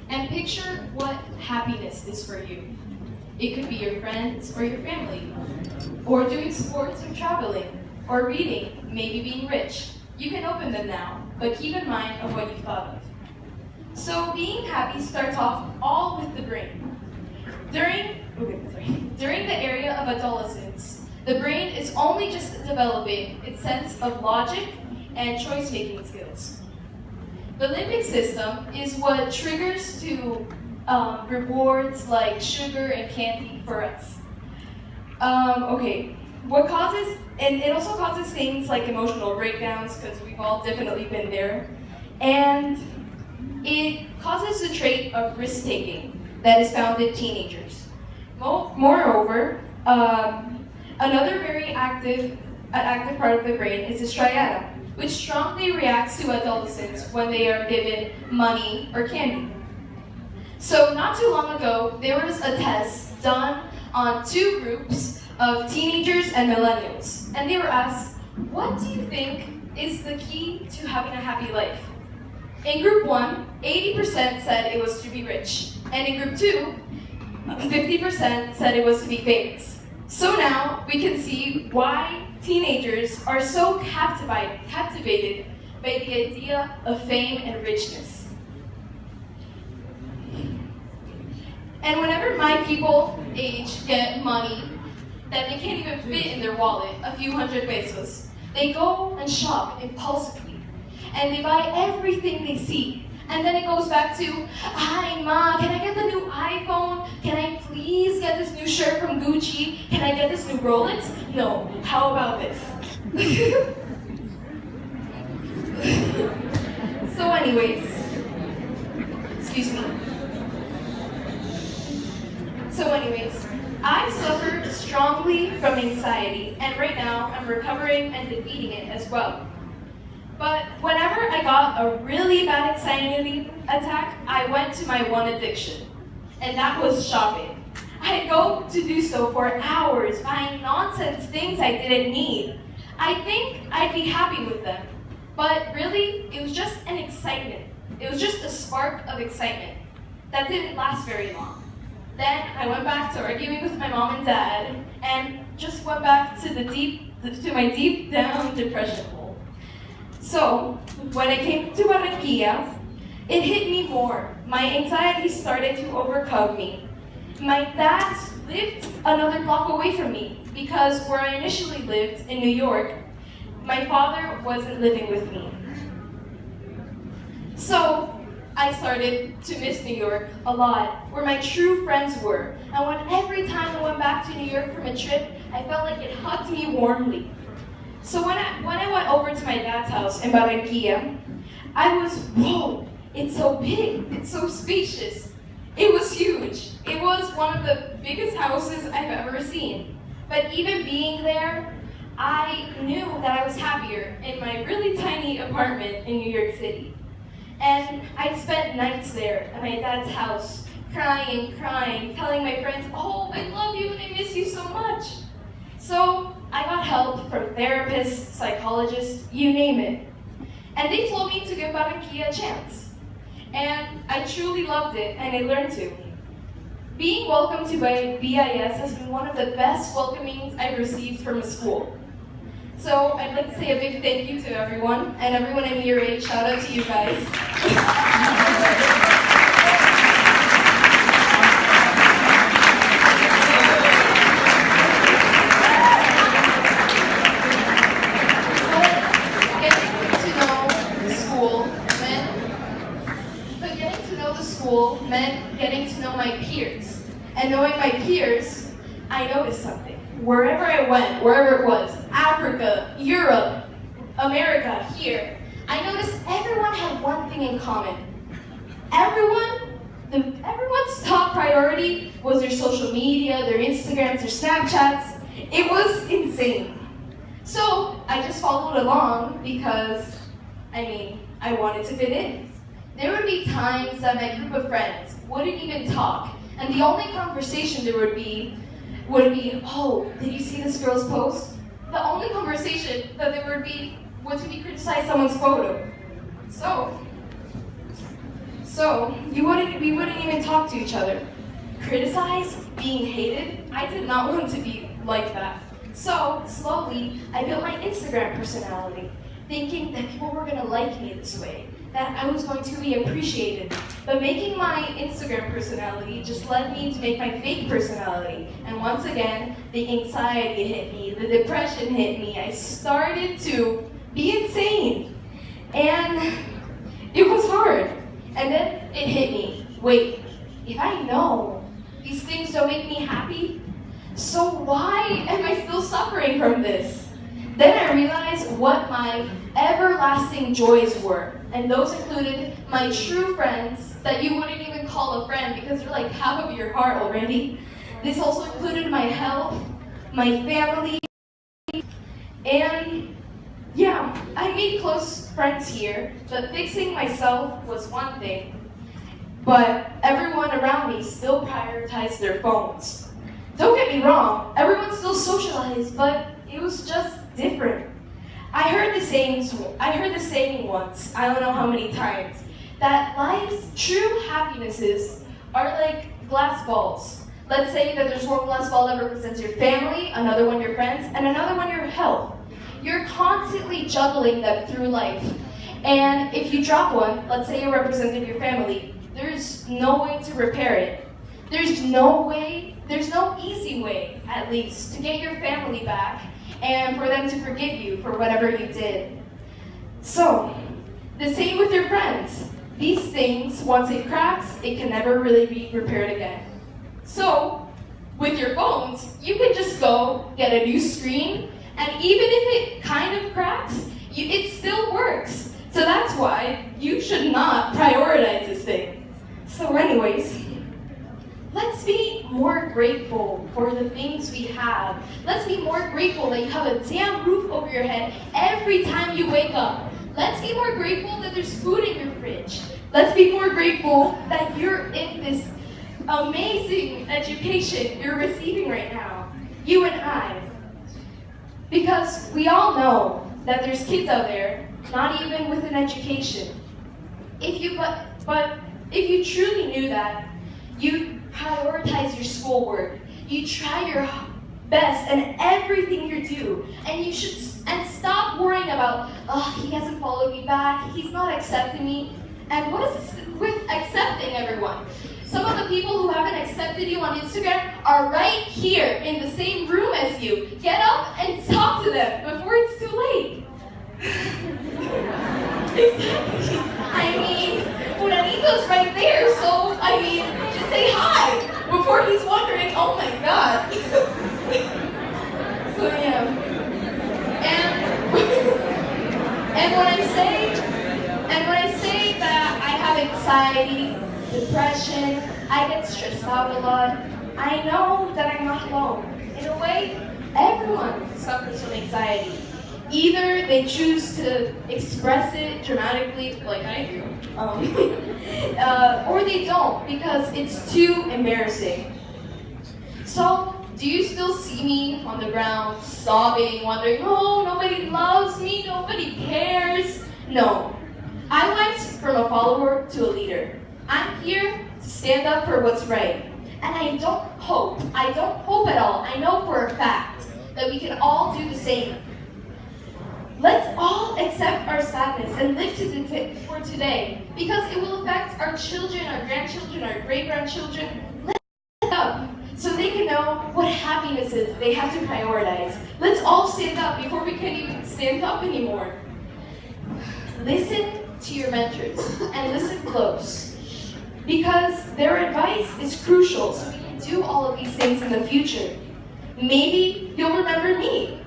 and picture what happiness is for you. It could be your friends or your family, or doing sports or traveling, or reading, maybe being rich. You can open them now, but keep in mind of what you thought of. So being happy starts off all with the brain. During the area of adolescence, the brain is only just developing its sense of logic and choice-making skills. The limbic system is what triggers to rewards like sugar and candy for us. What causes, and it also causes things like emotional breakdowns, because we've all definitely been there, and it causes the trait of risk-taking that is found in teenagers. Moreover, another very active part of the brain is the striatum, which strongly reacts to adolescents when they are given money or candy. So not too long ago, there was a test done on two groups of teenagers and millennials, and they were asked, what do you think is the key to having a happy life? In group 1, 80% said it was to be rich, and in group 2, 50% said it was to be famous. So now we can see why teenagers are so captivated by the idea of fame and richness. And whenever my people age get money that they can't even fit in their wallet, a few hundred pesos, they go and shop impulsively. And they buy everything they see. And then it goes back to, hi ma, can I get the new iPhone? Can I please get this new shirt from Gucci? Can I get this new Rolex? No, how about this? So anyways, I suffer strongly from anxiety, and right now I'm recovering and defeating it as well. But whenever I got a really bad anxiety attack, I went to my one addiction, and that was shopping. I'd go to do so for hours, buying nonsense things I didn't need. I think I'd be happy with them, but really, it was just an excitement. It was just a spark of excitement that didn't last very long. Then I went back to arguing with my mom and dad, and just went back to my deep down depression hole. So when I came to Barranquilla, it hit me more. My anxiety started to overcome me. My dad lived another block away from me because where I initially lived in New York, my father wasn't living with me. So I started to miss New York a lot, where my true friends were. And every time I went back to New York from a trip, I felt like it hugged me warmly. So when I went over to my dad's house in Barranquilla, I was, whoa, it's so big, it's so spacious. It was huge. It was one of the biggest houses I've ever seen. But even being there, I knew that I was happier in my really tiny apartment in New York City. And I spent nights there at my dad's house, crying, telling my friends, oh, I love you and I miss you so much. So I got help from therapists, psychologists, you name it. And they told me to give Barranquilla a chance. And I truly loved it, and I learned to. Being welcomed to by BIS has been one of the best welcomings I've received from a school. So I'd like to say a big thank you to everyone, and everyone in your age, shout out to you guys. Getting to know the school meant getting to know my peers. And knowing my peers, I noticed something. Wherever I went, wherever it was, Africa, Europe, America, here, I noticed everyone had one thing in common. Everyone's top priority was their social media, their Instagrams, their Snapchats. It was insane. So I just followed along because, I wanted to fit in. There would be times that my group of friends wouldn't even talk, and the only conversation there would be, oh, did you see this girl's post? The only conversation that there would be was to criticize someone's photo. So So we wouldn't even talk to each other. Criticized, being hated, I did not want to be like that. So slowly, I built my Instagram personality, thinking that people were gonna like me this way, that I was going to be appreciated. But making my Instagram personality just led me to make my fake personality. And once again, the anxiety hit me, the depression hit me. I started to be insane. And it was hard. And then it hit me. Wait, if I know these things don't make me happy, so why am I still suffering from this? Then I realized what my everlasting joys were. And those included my true friends that you wouldn't even call a friend because they're like half of your heart already. This also included my health, my family, and yeah, I made close friends here, but fixing myself was one thing. But everyone around me still prioritized their phones. Don't get me wrong, everyone still socialized, but it was just different. I heard the saying once, I don't know how many times, that life's true happinesses are like glass balls. Let's say that there's one glass ball that represents your family, another one your friends, and another one your health. You're constantly juggling them through life. And if you drop one, let's say you represented your family, there's no way to repair it. There's no easy way, at least, to get your family back and for them to forgive you for whatever you did. So, the same with your friends. These things, once it cracks, it can never really be repaired again. So, with your phones, you can just go get a new screen, and even if it kind of cracks, it still works. So that's why you should not prioritize this thing. So anyways, let's be more grateful for the things we have. Let's be more grateful that you have a damn roof over your head every time you wake up. Let's be more grateful that there's food in your fridge. Let's be more grateful that you're in this amazing education you're receiving right now. You and I. Because we all know that there's kids out there, not even with an education. But if you truly knew that, you'd prioritize your schoolwork. You try your best in everything you do, and stop worrying about, oh, he hasn't followed me back, he's not accepting me. And what is this with accepting everyone? Some of the people who haven't accepted you on Instagram are right here in the same room as you. Get up and talk to them before it's too late. Exactly. I mean, Juanito's right there, so I mean, just say hi before he's wondering, oh my God. So yeah. And when I say that I have anxiety, depression, I get stressed out a lot, I know that I'm not alone. In a way, everyone suffers from anxiety. Either they choose to express it dramatically, like I do, or they don't because it's too embarrassing. So, do you still see me on the ground, sobbing, wondering, oh, nobody loves me, nobody cares? No. I went from a follower to a leader. I'm here to stand up for what's right. And I don't hope at all, I know for a fact that we can all do the same. Let's all accept our sadness and live for today, because it will affect our children, our grandchildren, our great-grandchildren. Let's stand up so they can know what happiness is they have to prioritize. Let's all stand up before we can even stand up anymore. Listen to your mentors and listen close, because their advice is crucial so we can do all of these things in the future. Maybe you'll remember me.